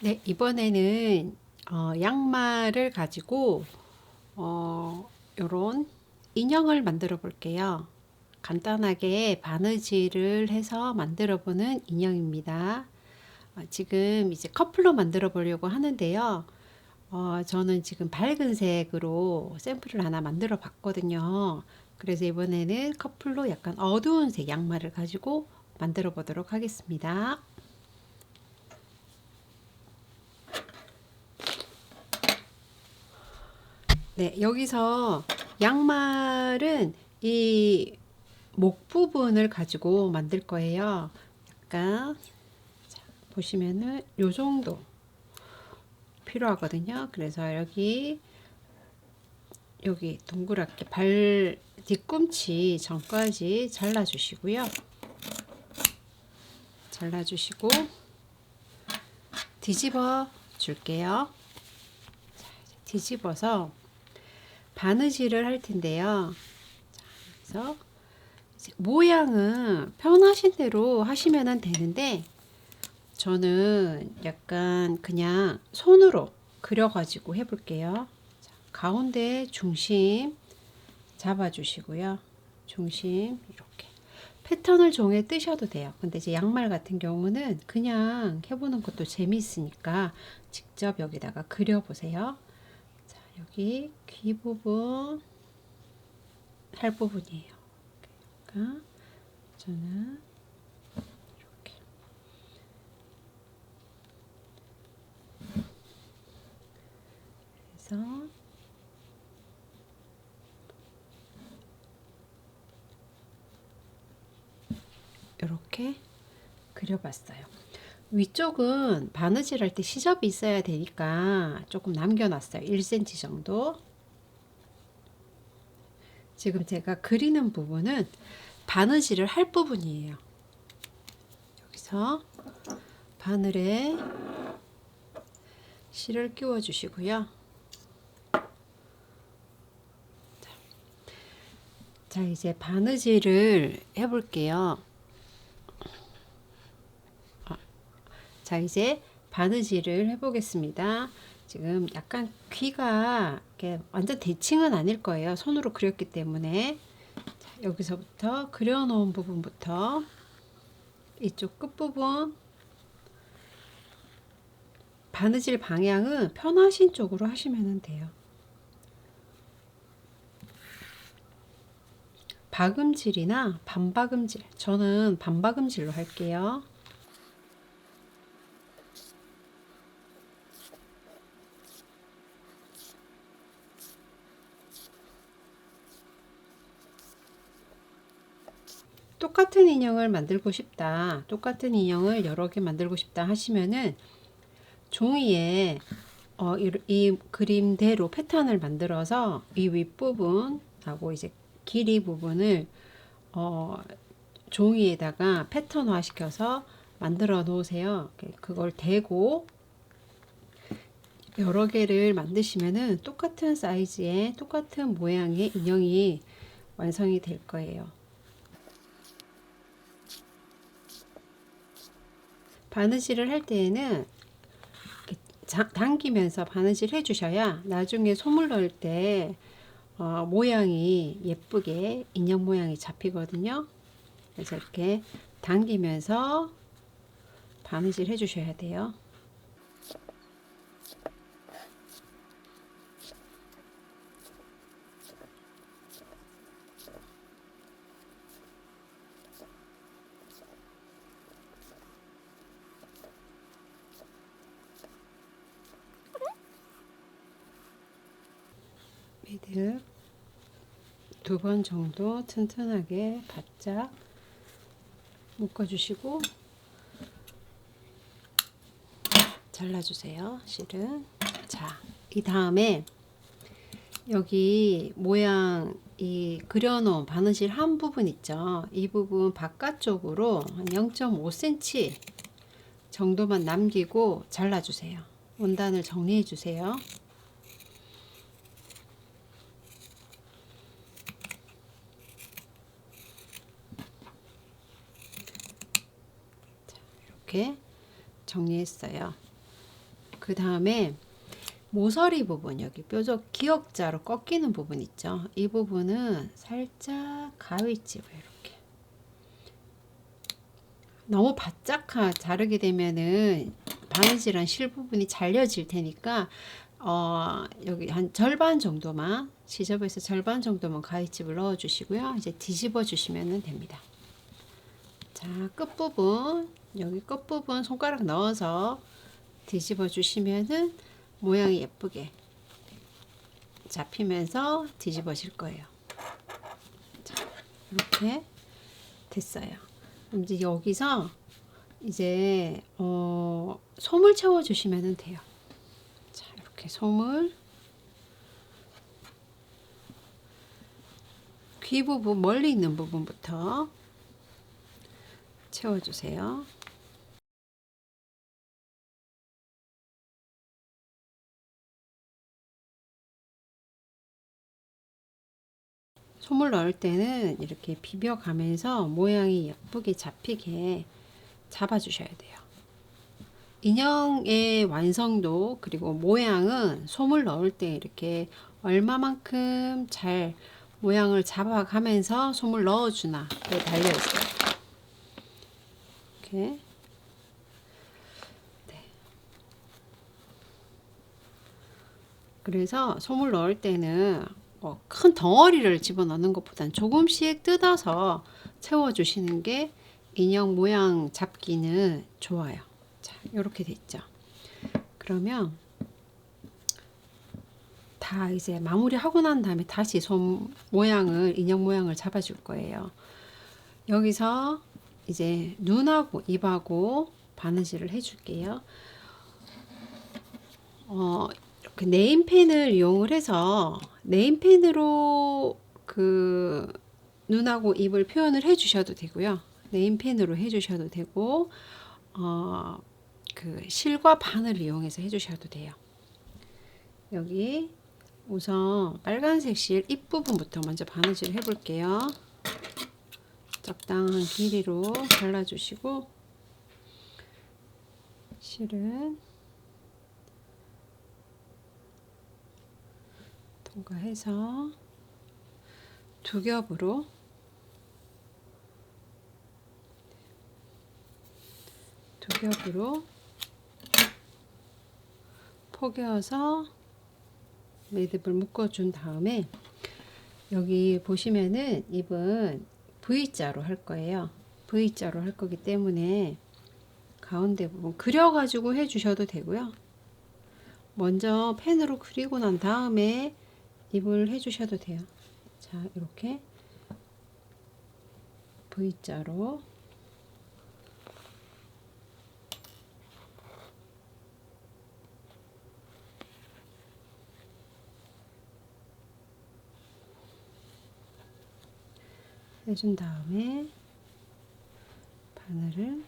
네, 이번에는 양말을 가지고 요런 인형을 만들어 볼게요. 간단하게 바느질을 해서 만들어 보는 인형입니다. 지금 이제 커플로 만들어 보려고 하는데요. 저는 지금 밝은 색으로 샘플을 하나 만들어 봤거든요. 그래서 이번에는 커플로 약간 어두운 색 양말을 가지고 만들어 보도록 하겠습니다. 네, 여기서 양말은 이 목 부분을 가지고 만들 거예요. 약간 자, 보시면은 요 정도 필요하거든요. 그래서 여기 동그랗게 발 뒤꿈치 전까지 잘라 주시고요. 잘라 주시고 뒤집어 줄게요. 뒤집어서 바느질을 할 텐데요. 그래서 모양은 편하신 대로 하시면 되는데 저는 약간 그냥 손으로 그려가지고 해볼게요. 자, 가운데 중심 잡아주시고요. 중심 이렇게 패턴을 종이에 뜨셔도 돼요. 근데 이제 양말 같은 경우는 그냥 해보는 것도 재미있으니까 직접 여기다가 그려보세요. 자, 여기 귀 부분, 할 부분이에요. 그러니까 저는 이렇게 해서 이렇게 그려봤어요. 위쪽은 바느질 할 때 시접이 있어야 되니까 조금 남겨놨어요. 1cm 정도. 지금 제가 그리는 부분은 바느질을 할 부분이에요. 여기서 바늘에 실을 끼워 주시고요. 자, 이제 바느질을 해볼게요. 자, 이제 바느질을 해보겠습니다. 지금 약간 귀가 이렇게 완전 대칭은 아닐 거예요. 손으로 그렸기 때문에. 자, 여기서부터 그려놓은 부분부터 이쪽 끝부분 바느질 방향은 편하신 쪽으로 하시면 돼요. 박음질이나 반박음질. 저는 반박음질로 할게요. 똑같은 인형을 만들고 싶다. 똑같은 인형을 여러 개 만들고 싶다 하시면은 종이에 이 그림대로 패턴을 만들어서 이 윗부분하고 이제 길이 부분을 어, 종이에다가 패턴화 시켜서 만들어 놓으세요. 그걸 대고 여러 개를 만드시면은 똑같은 사이즈의 똑같은 모양의 인형이 완성이 될 거예요. 바느질을 할 때에는 당기면서 바느질 해주셔야 나중에 소물 넣을 때 모양이 예쁘게 인형 모양이 잡히거든요. 그래서 이렇게 당기면서 바느질 해주셔야 돼요. 매듭 2번 정도 튼튼하게 바짝 묶어주시고 잘라주세요. 실은. 자, 이 다음에 여기 모양 이 그려놓은 바느질 한 부분 있죠. 이 부분 바깥쪽으로 한 0.5cm 정도만 남기고 잘라주세요. 원단을 정리해주세요. 이렇게 정리했어요. 그 다음에 모서리 부분, 여기 뾰족 기역자로 꺾이는 부분 있죠. 이 부분은 살짝 가위집을 이렇게, 너무 바짝 자르게 되면은 바느질한 실 부분이 잘려질 테니까 여기 한 절반 정도만, 지저분해서 절반 정도만 가위집을 넣어 주시고요. 이제 뒤집어 주시면 됩니다. 자, 끝부분, 여기 끝부분 손가락 넣어서 뒤집어 주시면은 모양이 예쁘게 잡히면서 뒤집어질 거예요. 자, 이렇게 됐어요. 그럼 이제 여기서 이제 솜을 채워 주시면 돼요. 자, 이렇게 솜을 귀 부분, 멀리 있는 부분부터 채워 주세요. 솜을 넣을 때는 이렇게 비벼가면서 모양이 예쁘게 잡히게 잡아주셔야 돼요. 인형의 완성도 그리고 모양은 솜을 넣을 때 이렇게 얼마만큼 잘 모양을 잡아가면서 솜을 넣어주나에 달려있어요. 이렇게. 네. 그래서 솜을 넣을 때는 큰 덩어리를 집어넣는 것보다는 조금씩 뜯어서 채워주시는 게 인형 모양 잡기는 좋아요. 자, 이렇게 됐죠. 그러면 다 이제 마무리하고 난 다음에 다시 솜 모양을, 인형 모양을 잡아줄 거예요. 여기서 이제 눈하고 입하고 바느질을 해줄게요. 이렇게 네임펜을 이용을 해서 네임펜으로 그 눈하고 입을 표현을 해 주셔도 되고요. 네임펜으로 해 주셔도 되고, 그 실과 바늘을 이용해서 해 주셔도 돼요. 여기 우선 빨간색 실 입부분부터 먼저 바느질을 해 볼게요. 적당한 길이로 잘라주시고, 실은 통과해서 두 겹으로 포개어서 매듭을 묶어준 다음에, 여기 보시면은 입은 V자로 할 거예요. V자로 할 거기 때문에 가운데 부분 그려가지고 해주셔도 되고요. 먼저 펜으로 그리고 난 다음에 입을 해주셔도 돼요. 자, 이렇게 V자로 해준 다음에 바늘을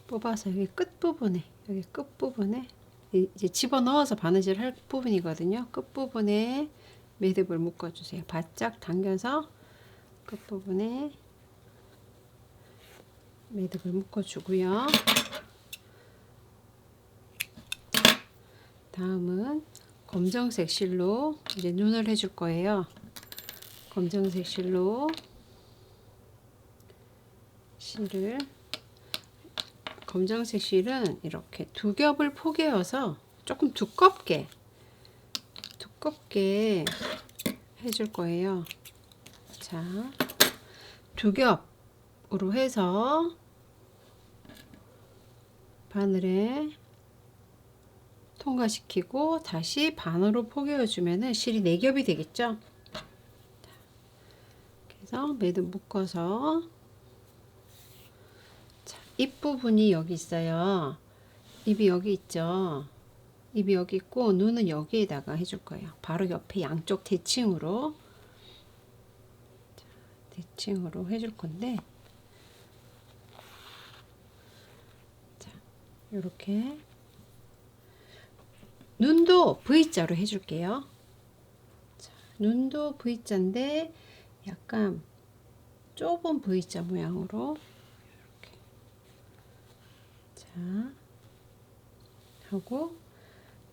뽑아서 여기 끝부분에, 여기 끝부분에 이제 집어넣어서 바느질 할 부분이거든요. 끝부분에 매듭을 묶어주세요. 바짝 당겨서 끝부분에 매듭을 묶어주고요. 다음은 검정색 실로 이제 눈을 해줄 거예요. 검정색 실로 실을, 검정색 실은 이렇게 두 겹을 포개어서 조금 두껍게 해줄 거예요. 자, 두 겹으로 해서 바늘에 통과시키고 다시 반으로 포개어 주면은 실이 4겹이 되겠죠. 그래서 매듭 묶어서, 자, 입 부분이 여기 있어요. 입이 여기 있죠. 입이 여기 있고 눈은 여기에다가 해줄 거예요. 바로 옆에 양쪽 대칭으로 해줄 건데, 자, 이렇게 눈도 V자로 해줄게요. 자, 눈도 V자인데 약간 좁은 V자 모양으로 이렇게, 자, 하고,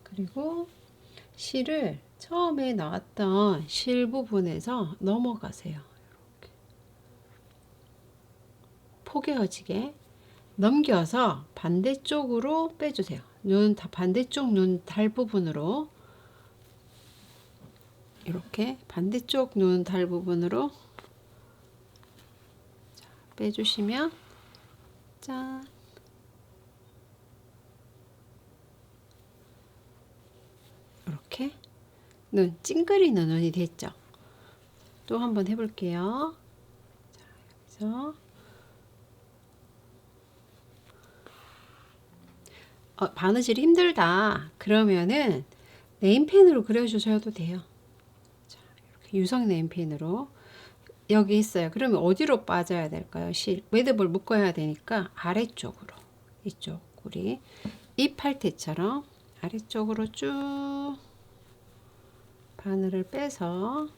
그리고 실을 처음에 나왔던 실 부분에서 넘어가세요. 이렇게 포개어지게 넘겨서 반대쪽으로 빼주세요. 반대쪽 눈 달 부분으로, 이렇게 반대쪽 눈 달 부분으로 빼주시면, 짠, 이렇게 찡그리는 눈이 됐죠. 또 한번 해볼게요. 자, 여기서 바느질이 힘들다 그러면은 네임펜으로 그려주셔도 돼요. 자, 이렇게 유성 네임펜으로 여기 있어요. 그러면 어디로 빠져야 될까요? 매듭을 묶어야 되니까 아래쪽으로, 이쪽 우리 이 팔대처럼 아래쪽으로 쭉 바늘을 빼서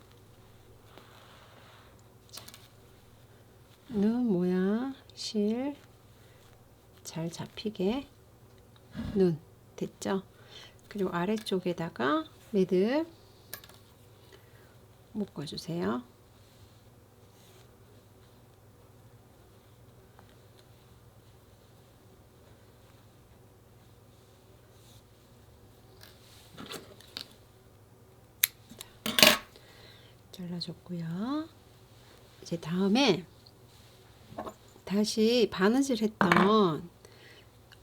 눈 모양 실 잘 잡히게 눈 됐죠? 그리고 아래쪽에다가 매듭 묶어주세요. 잘라줬고요. 이제 다음에 다시 바느질 했던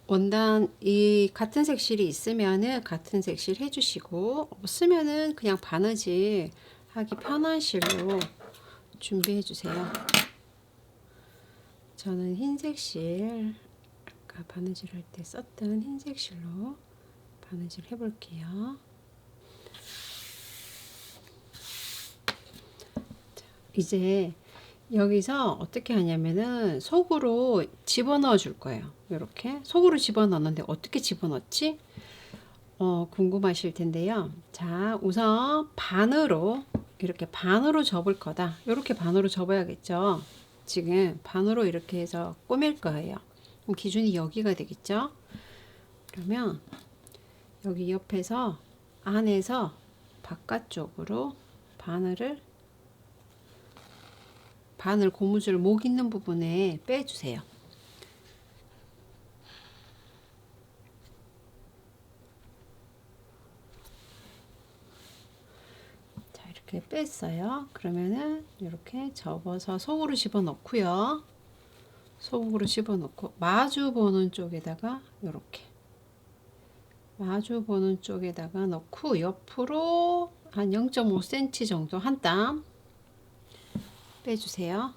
원단 이 같은 색실이 있으면은 같은 색실 해주시고, 없으면은 그냥 바느질 하기 편한 실로 준비해 주세요. 저는 흰색 실, 아까 바느질 할 때 썼던 흰색 실로 바느질 해 볼게요. 이제 여기서 어떻게 하냐면은 속으로 집어넣어 줄 거예요. 이렇게 속으로 집어넣는데 어떻게 집어넣지? 궁금하실 텐데요. 자, 우선 반으로, 이렇게 반으로 접을 거다. 이렇게 반으로 접어야겠죠. 지금 반으로 이렇게 해서 꼬맬 거예요. 그럼 기준이 여기가 되겠죠. 그러면 여기 옆에서 안에서 바깥쪽으로 바늘 고무줄 목 있는 부분에 빼주세요. 자, 이렇게 뺐어요. 그러면은 이렇게 접어서 속으로 집어넣고요. 속으로 집어넣고 마주 보는 쪽에다가 이렇게 마주 보는 쪽에다가 넣고 옆으로 한 0.5cm 정도 한 땀 빼주세요.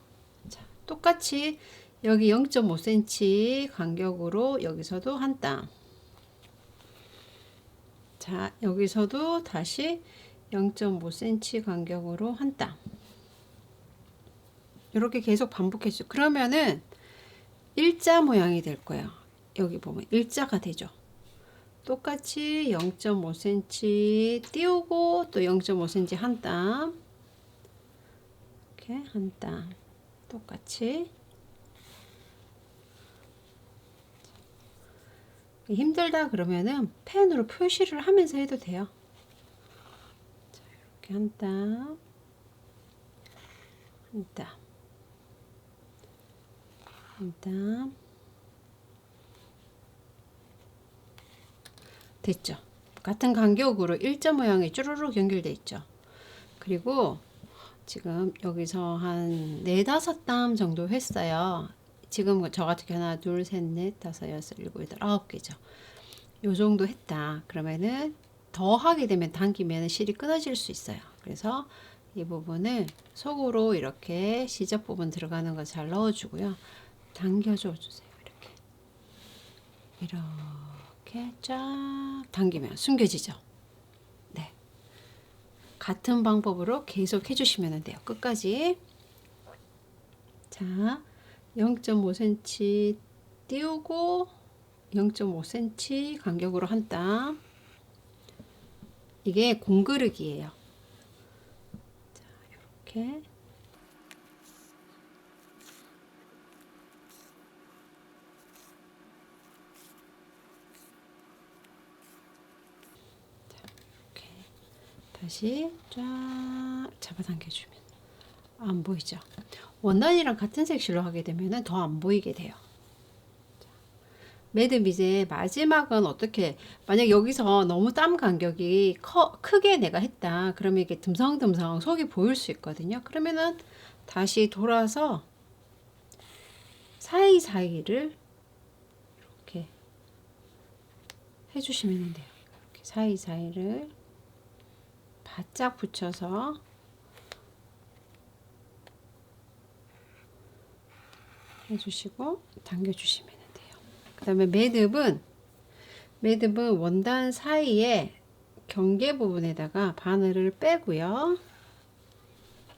자, 똑같이 여기 0.5cm 간격으로 여기서도 한 땀. 자, 여기서도 다시 0.5cm 간격으로 한 땀. 이렇게 계속 반복해 주세요. 그러면은 일자 모양이 될 거예요. 여기 보면 일자가 되죠. 똑같이 0.5cm 띄우고 또 0.5cm 한 땀. 이렇게 한 땀. 똑같이. 힘들다 그러면은 펜으로 표시를 하면서 해도 돼요. 자, 이렇게 한 땀. 한 땀. 한 땀. 됐죠. 같은 간격으로 일자 모양이 쭈루룩 연결돼 있죠. 그리고 지금 여기서 한 4-5땀 정도 했어요. 지금 저 같은 경우 하나, 둘, 셋, 넷, 다섯, 여섯, 일곱, 여덟, 9개죠. 요 정도 했다. 그러면은 더 하게 되면 당기면 실이 끊어질 수 있어요. 그래서 이 부분을 속으로 이렇게 시접 부분 들어가는 거 잘 넣어주고요. 당겨줘 주세요. 이렇게 쫙 당기면 숨겨지죠. 네, 같은 방법으로 계속 해주시면 돼요. 끝까지. 자, 0.5cm 띄우고 0.5cm 간격으로 한 땀. 이게 공그르기예요. 자, 이렇게 다시 쫙 잡아당겨주면 안 보이죠? 원단이랑 같은 색실로 하게 되면 더 안 보이게 돼요. 매듭 이제 마지막은 어떻게, 만약 여기서 너무 땀 간격이 크게 내가 했다 그러면 이게 듬성듬성 속이 보일 수 있거든요. 그러면은 다시 돌아서 사이사이를 이렇게 해주시면 돼요. 이렇게 사이사이를 바짝 붙여서 해주시고 당겨주시면 돼요. 그 다음에 매듭은 원단 사이에 경계 부분에다가 바늘을 빼고요.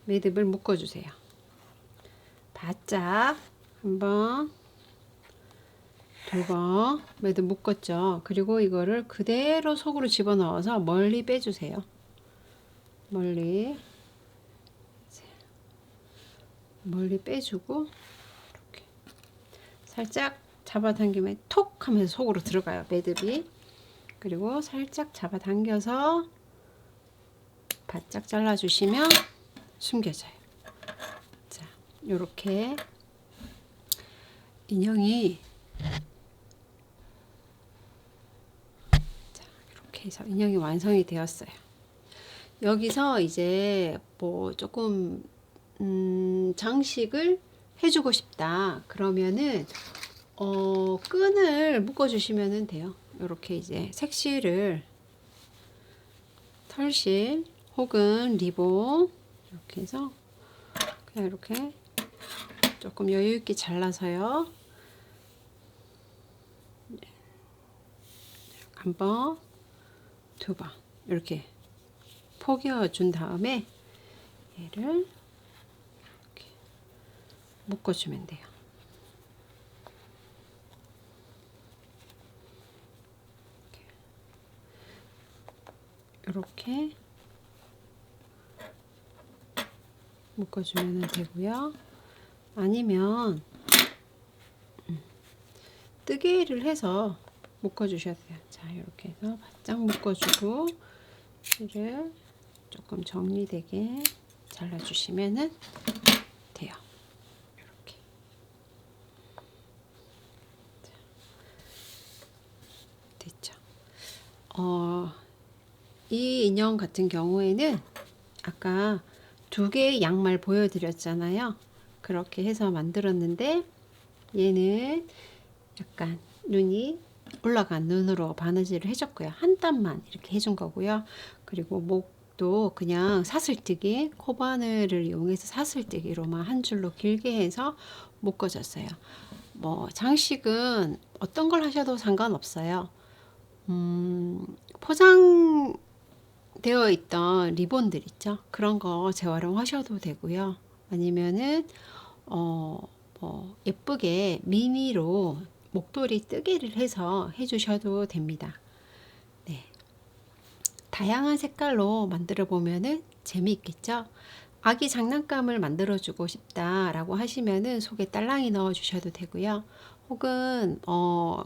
매듭을 묶어주세요. 바짝 한 번, 두 번 매듭 묶었죠. 그리고 이거를 그대로 속으로 집어넣어서 멀리 빼주세요. 멀리 빼주고 이렇게 살짝 잡아당기면 톡 하면서 속으로 들어가요, 매듭이. 그리고 살짝 잡아당겨서 바짝 잘라주시면 숨겨져요. 자, 요렇게 인형이, 자, 이렇게 해서 인형이 완성이 되었어요. 여기서 이제 뭐 조금 장식을 해주고 싶다 그러면은 끈을 묶어 주시면 돼요. 이렇게 이제 색실을 털실 혹은 리본 이렇게 해서 그냥 이렇게 조금 여유 있게 잘라서요. 한 번, 두 번 이렇게 포개어 준 다음에 얘를 이렇게 묶어주면 돼요. 이렇게 묶어주면 되고요. 아니면 뜨개를 해서 묶어주셔도 돼요. 자, 이렇게 해서 바짝 묶어주고 이를 조금 정리되게 잘라주시면 돼요. 이렇게. 자, 됐죠. 이 인형 같은 경우에는 아까 두 개의 양말 보여드렸잖아요. 그렇게 해서 만들었는데 얘는 약간 눈이 올라간 눈으로 바느질을 해줬고요. 한 땀만 이렇게 해준 거고요. 그리고 목도 그냥 사슬뜨기, 코바늘을 이용해서 사슬뜨기로만 한 줄로 길게 해서 묶어줬어요. 뭐 장식은 어떤 걸 하셔도 상관없어요. 포장되어 있던 리본들 있죠. 그런 거 재활용하셔도 되고요. 아니면은 뭐 예쁘게 미니로 목도리 뜨개를 해서 해주셔도 됩니다. 네, 다양한 색깔로 만들어 보면은 재미있겠죠. 아기 장난감을 만들어 주고 싶다라고 하시면은 속에 딸랑이 넣어 주셔도 되고요. 혹은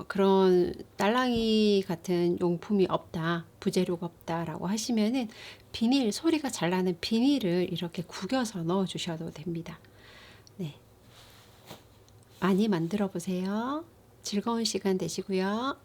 그런 딸랑이 같은 용품이 없다, 부재료가 없다라고 하시면은 비닐, 소리가 잘 나는 비닐을 이렇게 구겨서 넣어 주셔도 됩니다. 네, 많이 만들어 보세요. 즐거운 시간 되시고요.